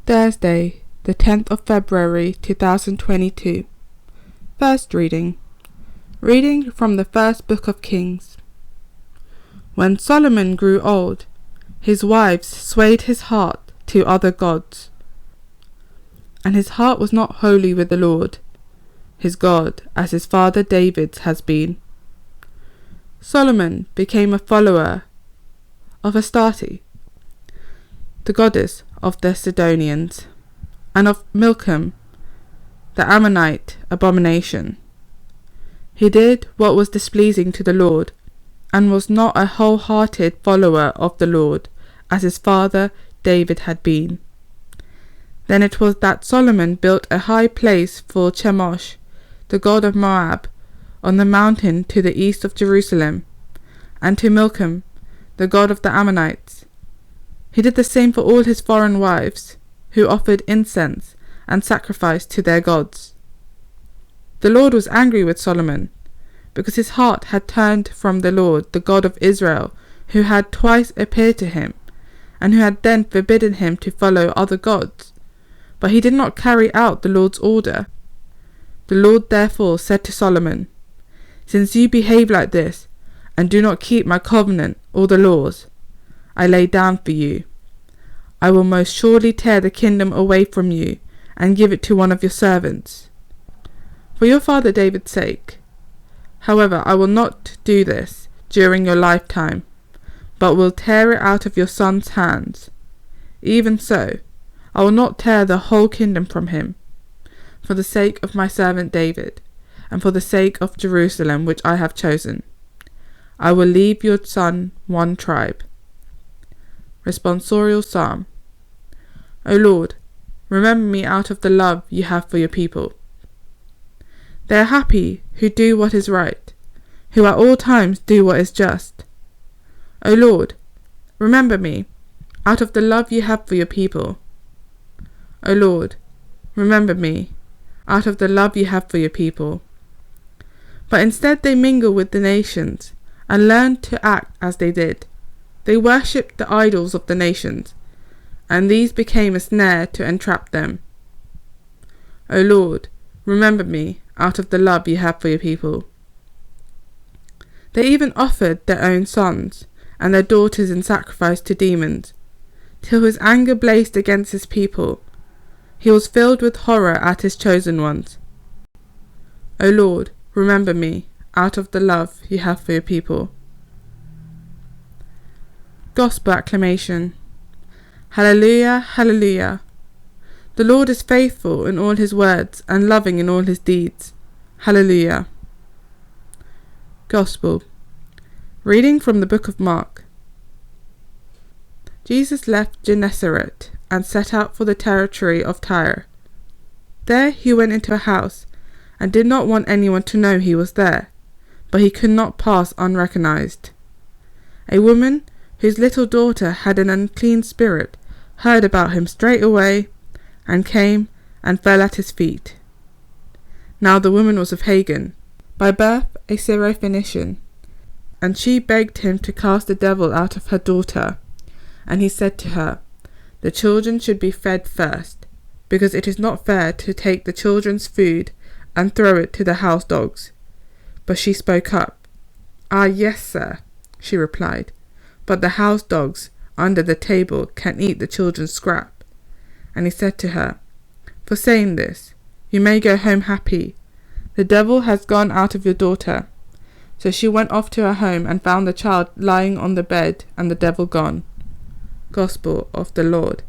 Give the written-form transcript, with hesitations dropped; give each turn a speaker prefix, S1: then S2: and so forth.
S1: Thursday, the 10th of February 2022. First reading. Reading from the first book of Kings. When Solomon grew old, his wives swayed his heart to other gods, and his heart was not wholly with the Lord, his God, as his father David's has been. Solomon became a follower of Astarte, the goddess of the Sidonians, and of Milcom, the Ammonite abomination. He did what was displeasing to the Lord, and was not a wholehearted follower of the Lord, as his father David had been. Then it was that Solomon built a high place for Chemosh, the god of Moab, on the mountain to the east of Jerusalem, and to Milcom, the god of the Ammonites. He did the same for all his foreign wives, who offered incense and sacrifice to their gods. The Lord was angry with Solomon, because his heart had turned from the Lord, the God of Israel, who had twice appeared to him, and who had then forbidden him to follow other gods. But he did not carry out the Lord's order. The Lord therefore said to Solomon, "Since you behave like this, and do not keep my covenant or the laws I lay down for you, I will most surely tear the kingdom away from you, and give it to one of your servants, for your father David's sake. However, I will not do this during your lifetime, but will tear it out of your son's hands. Even so, I will not tear the whole kingdom from him, for the sake of my servant David, and for the sake of Jerusalem which I have chosen. I will leave your son one tribe." Responsorial Psalm. O Lord, remember me out of the love you have for your people. They are happy who do what is right, who at all times do what is just. O Lord, remember me out of the love you have for your people. O Lord, remember me out of the love you have for your people. But instead they mingle with the nations, and learn to act as they did. They worshipped the idols of the nations, and these became a snare to entrap them. O Lord, remember me out of the love you have for your people. They even offered their own sons and their daughters in sacrifice to demons, till his anger blazed against his people. He was filled with horror at his chosen ones. O Lord, remember me out of the love you have for your people. Gospel acclamation. Hallelujah, hallelujah. The Lord is faithful in all his words and loving in all his deeds. Hallelujah. Gospel. Reading from the book of Mark. Jesus left Gennesaret and set out for the territory of Tyre. There he went into a house and did not want anyone to know he was there, but he could not pass unrecognized. A woman whose little daughter had an unclean spirit heard about him straight away, and came and fell at his feet. Now the woman was of Hagan, by birth a Syrophoenician, and she begged him to cast the devil out of her daughter. And he said to her, "The children should be fed first, because it is not fair to take the children's food and throw it to the house dogs." But she spoke up. "Ah, yes, sir," she replied, "but the house dogs under the table can eat the children's scrap." And he said to her, "For saying this, you may go home happy. The devil has gone out of your daughter." So she went off to her home and found the child lying on the bed and the devil gone. Gospel of the Lord.